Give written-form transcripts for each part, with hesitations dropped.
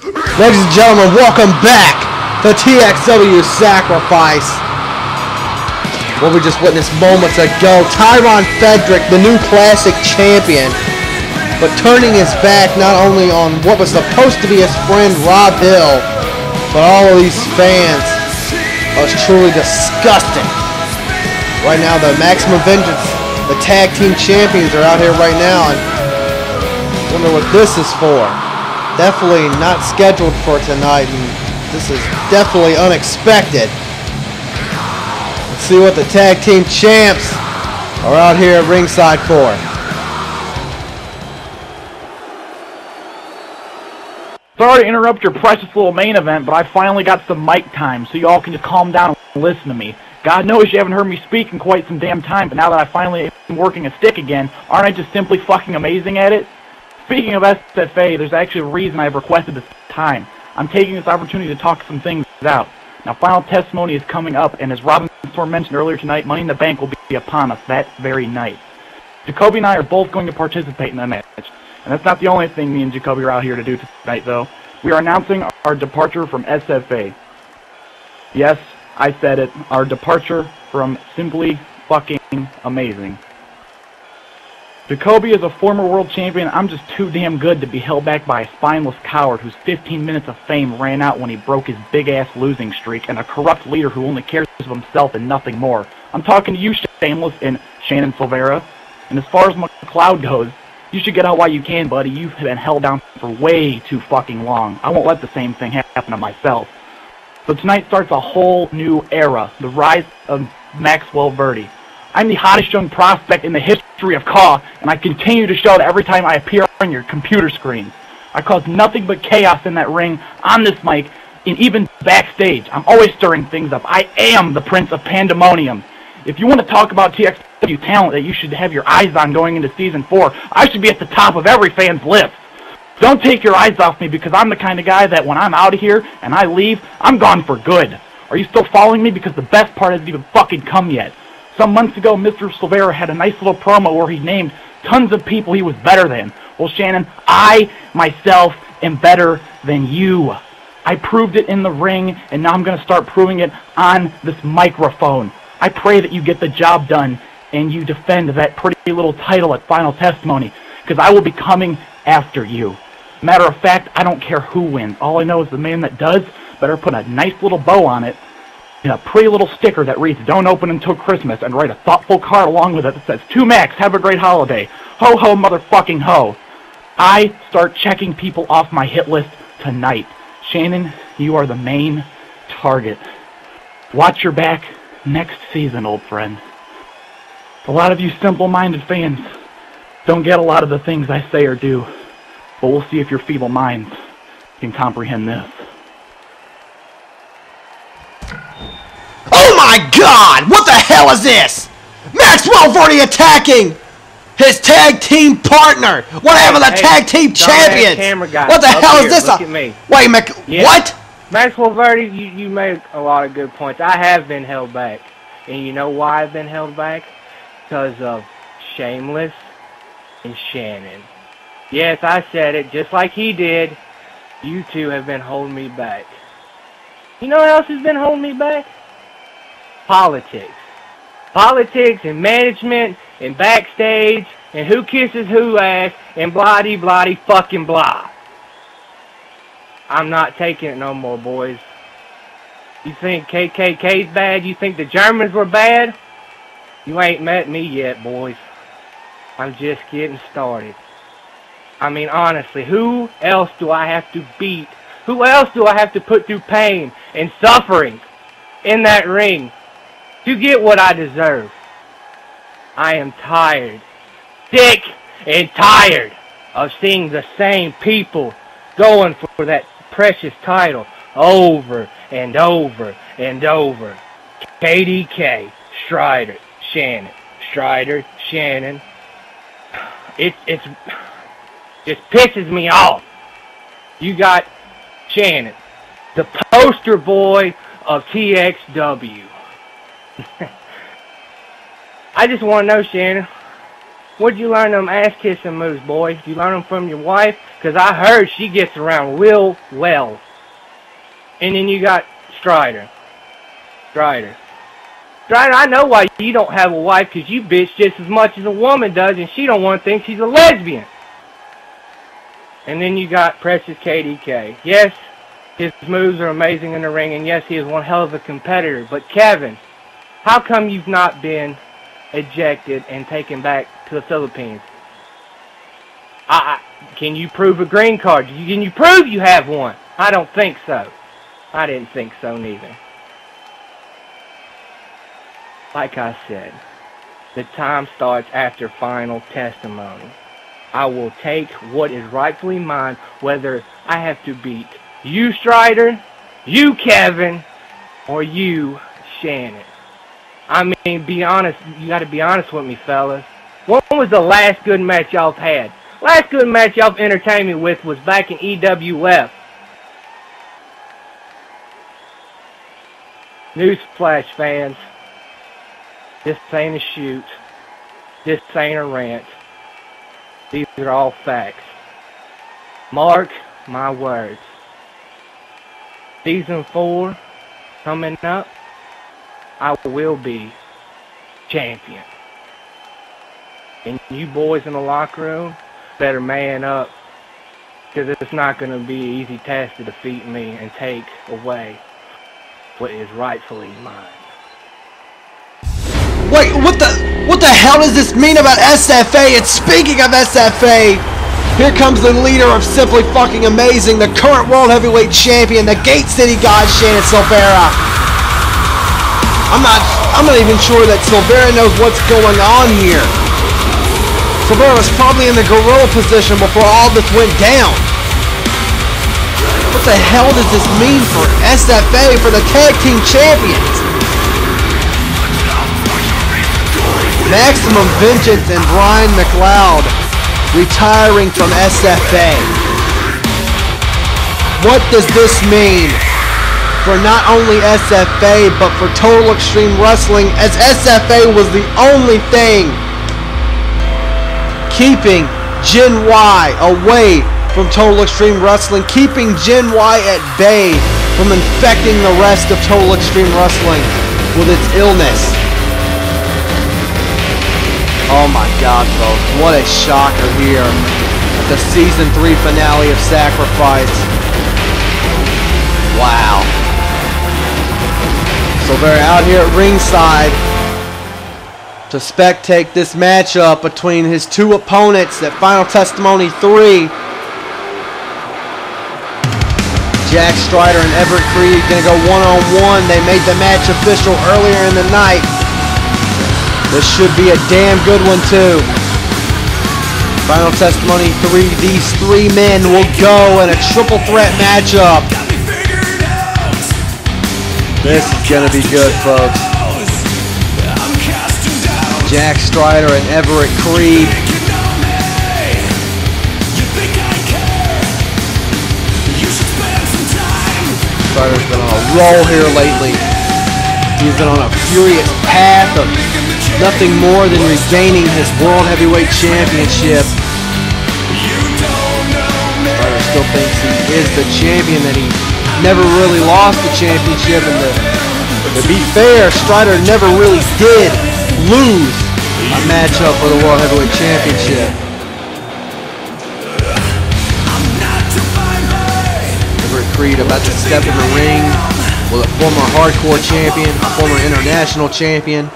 Ladies and gentlemen, welcome back to TXW Sacrifice. What we just witnessed moments ago, Tyron Frederick, the new classic champion, but turning his back not only on what was supposed to be his friend Rob Hill, but all of these fans. It was truly disgusting. Right now, the Maximum Vengeance, the tag team champions, are out here right now, and I wonder what this is for. Definitely not scheduled for tonight, and this is definitely unexpected. Let's see what the tag team champs are out here at ringside for. Sorry to interrupt your precious little main event, but I finally got some mic time, so y'all can just calm down and listen to me. God knows you haven't heard me speak in quite some damn time, but now that I finally am working a stick again, aren't I just simply fucking amazing at it? Speaking of SFA, there's actually a reason I've requested this time. I'm taking this opportunity to talk some things out. Now, final testimony is coming up, and as Robin Storm mentioned earlier tonight, Money in the Bank will be upon us that very night. Jacoby and I are both going to participate in that match. And that's not the only thing me and Jacoby are out here to do tonight, though. We are announcing our departure from SFA. Yes, I said it. Our departure from Simply Fucking Amazing. Jacoby is a former world champion. I'm just too damn good to be held back by a spineless coward whose 15 minutes of fame ran out when he broke his big-ass losing streak, and a corrupt leader who only cares of himself and nothing more. I'm talking to you, Shameless, and Shannon Silvera. And as far as McLeod goes, you should get out while you can, buddy. You've been held down for way too fucking long. I won't let the same thing happen to myself. So tonight starts a whole new era, the rise of Maxwell Verdi. I'm the hottest young prospect in the history of CAW, and I continue to show that every time I appear on your computer screens. I cause nothing but chaos in that ring, on this mic, and even backstage. I'm always stirring things up. I am the Prince of Pandemonium. If you want to talk about TXW talent that you should have your eyes on going into Season 4, I should be at the top of every fan's list. Don't take your eyes off me, because I'm the kind of guy that when I'm out of here and I leave, I'm gone for good. Are you still following me? Because the best part hasn't even fucking come yet. Some months ago, Mr. Silvera had a nice little promo where he named tons of people he was better than. Well, Shannon, I, myself, am better than you. I proved it in the ring, and now I'm going to start proving it on this microphone. I pray that you get the job done, and you defend that pretty little title at Final Testimony, because I will be coming after you. Matter of fact, I don't care who wins. All I know is the man that does better put a nice little bow on it, and a pretty little sticker that reads, "Don't open until Christmas," and write a thoughtful card along with it that says, "To Max, have a great holiday. Ho ho motherfucking ho." I start checking people off my hit list tonight. Shannon, you are the main target. Watch your back next season, old friend. A lot of you simple-minded fans don't get a lot of the things I say or do, but we'll see if your feeble minds can comprehend this. Oh my God! What the hell is this? Maxwell Verdi attacking his tag team partner. What happened to the tag team champions? What the hell is this? Look at me. Wait, what? Maxwell Verdi, you made a lot of good points. I have been held back. And you know why I've been held back? Because of Shameless and Shannon. Yes, I said it just like he did. You two have been holding me back. You know what else has been holding me back? Politics. Politics and management and backstage and who kisses who ass and blah-de-blah-de fucking blah. I'm not taking it no more, boys. You think KKK's bad? You think the Germans were bad? You ain't met me yet, boys. I'm just getting started. I mean, honestly, who else do I have to beat? Who else do I have to put through pain and suffering in that ring to get what I deserve? I am tired, sick and tired of seeing the same people going for that precious title over and over and over. KDK, Strider, Shannon, Strider, Shannon. It just pisses me off. You got Shannon, the poster boy of TXW. I just want to know, Shannon, Where'd you learn them ass-kissing moves, boy? Did you learn them from your wife? Because I heard she gets around real well. And then you got Strider. Strider, I know why you don't have a wife, because you bitch just as much as a woman does, and she don't want to think she's a lesbian. And then you got Precious KDK. Yes, his moves are amazing in the ring, and yes, he is one hell of a competitor. But Kevin, how come you've not been ejected and taken back to the Philippines? Can you prove a green card? Can you prove you have one? I don't think so. I didn't think so neither. Like I said, the time starts after final testimony. I will take what is rightfully mine, whether I have to beat you, Strider, you, Kevin, or you, Shannon. I mean, be honest. You got to be honest with me, fellas. When was the last good match y'all have had? Last good match y'all entertained me with was back in EWF. Newsflash, fans. This ain't a shoot. This ain't a rant. These are all facts. Mark my words. Season 4 coming up, I will be champion. And you boys in the locker room better man up, because it's not going to be an easy task to defeat me and take away what is rightfully mine. Wait, what the hell does this mean about SFA? And speaking of SFA, here comes the leader of Simply Fucking Amazing, the current World Heavyweight Champion, the Gate City God, Shannon Silvera. I'm not even sure that Silvera knows what's going on here. Silvera was probably in the gorilla position before all this went down. What the hell does this mean for SFA, for the Tag Team Champions? Maximum Vengeance and Brian McLeod retiring from SFA. What does this mean for not only SFA, but for Total Extreme Wrestling, as SFA was the only thing keeping Gen Y away from Total Extreme Wrestling, keeping Gen Y at bay from infecting the rest of Total Extreme Wrestling with its illness. Oh my God, folks, what a shocker here at the Season 3 finale of Sacrifice. Wow. So they're out here at ringside to spectate this matchup between his two opponents at Final Testimony 3. Jack Strider and Everett Creed gonna go one-on-one. They made the match official earlier in the night. This should be a damn good one too. Final Testimony 3, these three men will go in a triple threat matchup. This is gonna be good, folks. Jack Strider and Everett Creed. Strider's been on a roll here lately. He's been on a furious path of nothing more than regaining his World Heavyweight Championship. Strider still thinks he is the champion, that he never really lost the championship, and to be fair, Strider never really did lose a matchup for the World Heavyweight Championship. Everett Creed about to step in the ring with a former hardcore champion, a former international champion,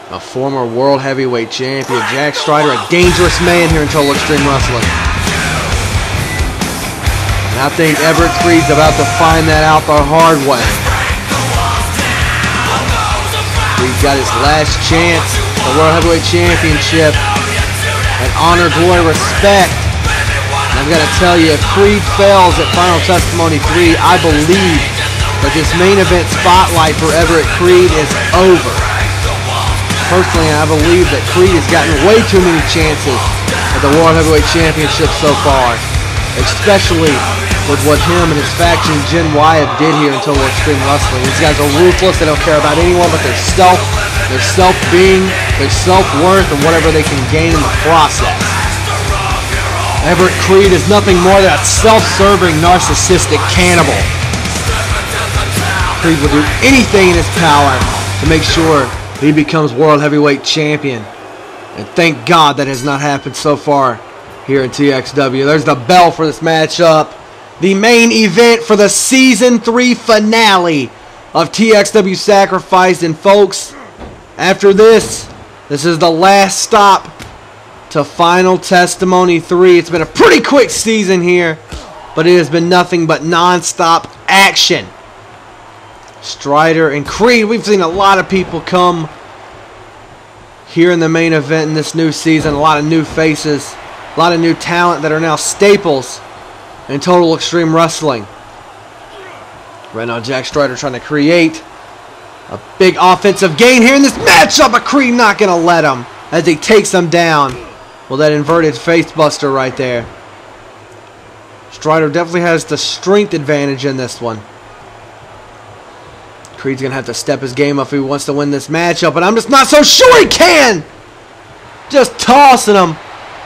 a former World Heavyweight Champion. Jack Strider, a dangerous man here in Total Extreme Wrestling. And I think Everett Creed's about to find that out the hard way. He's got his last chance at the World Heavyweight Championship and honor, glory, respect. And I'm going to tell you, if Creed fails at Final Testimony 3, I believe that this main event spotlight for Everett Creed is over. Personally, I believe that Creed has gotten way too many chances at the World Heavyweight Championship so far, especially with what him and his faction Gen Y have did here in Total Extreme Wrestling. These guys are ruthless. They don't care about anyone but their self. their self-being, their self-worth, and whatever they can gain in the process. Everett Creed is nothing more than a self-serving, narcissistic cannibal. Creed will do anything in his power to make sure he becomes World Heavyweight Champion. And thank God that has not happened so far here in TXW. There's the bell for this matchup. The main event for the Season 3 finale of TXW Sacrifice. And folks, after this is the last stop to Final Testimony 3. It's been a pretty quick season here, but it has been nothing but non-stop action. Strider and Creed, we've seen a lot of people come here in the main event in this new season. A lot of new faces, a lot of new talent that are now staples in Total Extreme Wrestling. Right now, Jack Strider trying to create a big offensive gain here in this matchup, but Creed not going to let him as he takes him down. Well, that inverted face buster right there. Strider definitely has the strength advantage in this one. Creed's going to have to step his game up if he wants to win this matchup, but I'm just not so sure he can. Just tossing him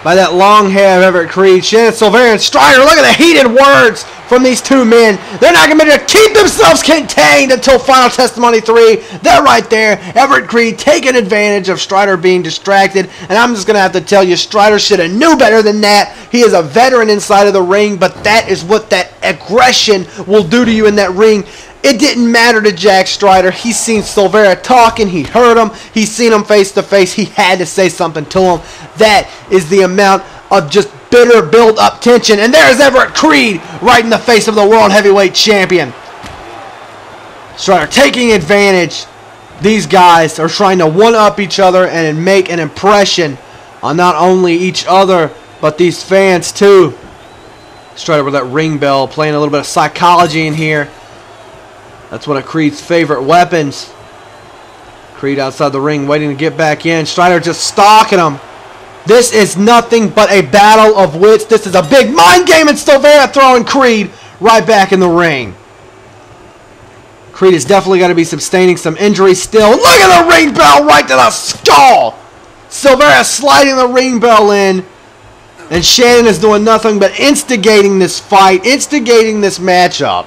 by that long hair of Everett Creed. Shannon Silvera and Strider, look at the heated words from these two men. They're not going to be able to keep themselves contained until Final Testimony 3. They're right there. Everett Creed taking advantage of Strider being distracted. And I'm just going to have to tell you, Strider should have knew better than that. He is a veteran inside of the ring, but that is what that aggression will do to you in that ring. It didn't matter to Jack Strider. He's seen Silvera talking. He heard him. He's seen him face to face. He had to say something to him. That is the amount of just bitter build-up tension. And there's Everett Creed right in the face of the World Heavyweight Champion. Strider taking advantage. These guys are trying to one-up each other and make an impression on not only each other, but these fans too. Strider with that ring bell, playing a little bit of psychology in here. That's one of Creed's favorite weapons. Creed outside the ring waiting to get back in. Strider just stalking him. This is nothing but a battle of wits. This is a big mind game, and Silvera throwing Creed right back in the ring. Creed is definitely going to be sustaining some injuries still. Look at the ring bell right to the skull. Silvera sliding the ring bell in. And Shannon is doing nothing but instigating this fight, instigating this matchup.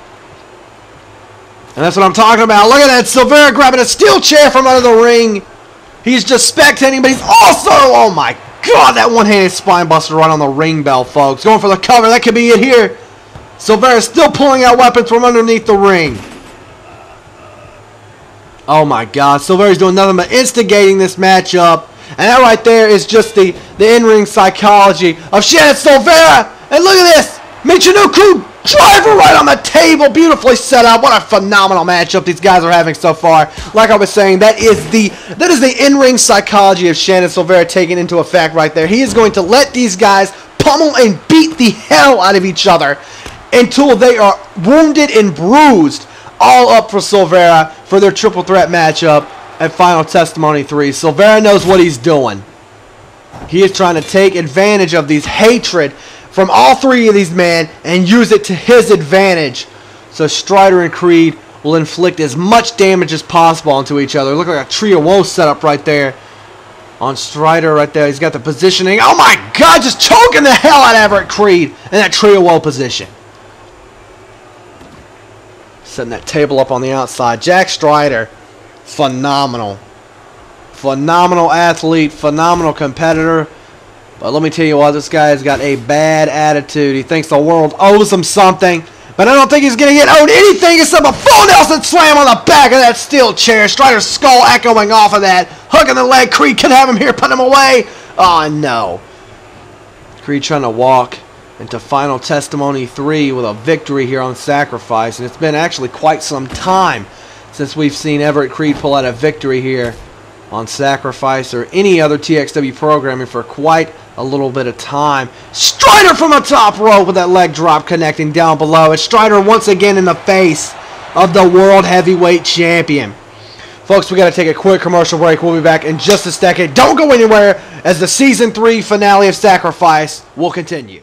And that's what I'm talking about. Look at that. Silvera grabbing a steel chair from under the ring. He's just spectating, but he's also, oh my God, that one-handed spine buster right on the ring bell, folks. Going for the cover. That could be it here. Silvera still pulling out weapons from underneath the ring. Oh my God. Silvera's doing nothing but instigating this matchup. And that right there is just the in-ring psychology of Shannon Silvera. And look at this. Michinoku driver right on the table. Beautifully set up. What a phenomenal matchup these guys are having so far. Like I was saying, that is the in-ring psychology of Shannon Silvera taken into effect right there. He is going to let these guys pummel and beat the hell out of each other until they are wounded and bruised. All up for Silvera for their triple threat matchup at Final Testimony 3. Silvera knows what he's doing. He is trying to take advantage of these hatred from all three of these men and use it to his advantage. So Strider and Creed will inflict as much damage as possible onto each other. Look like a Tree of Woe setup right there on Strider right there. He's got the positioning. Oh my God, just choking the hell out of Everett Creed in that Tree of Woe position. Setting that table up on the outside. Jack Strider, phenomenal. Phenomenal athlete, phenomenal competitor. But let me tell you what, this guy has got a bad attitude. He thinks the world owes him something. But I don't think he's going to get owed anything except a full Nelson slam on the back of that steel chair. Strider's skull echoing off of that. Hooking the leg. Creed can have him here, put him away. Oh, no. Creed trying to walk into Final Testimony 3 with a victory here on Sacrifice. And it's been actually quite some time since we've seen Everett Creed pull out a victory here on Sacrifice or any other TXW programming for quite a little bit of time. Strider from the top rope with that leg drop connecting down below. It's Strider once again in the face of the World Heavyweight Champion. Folks, we got to take a quick commercial break. We'll be back in just a second. Don't go anywhere as the Season 3 finale of Sacrifice will continue.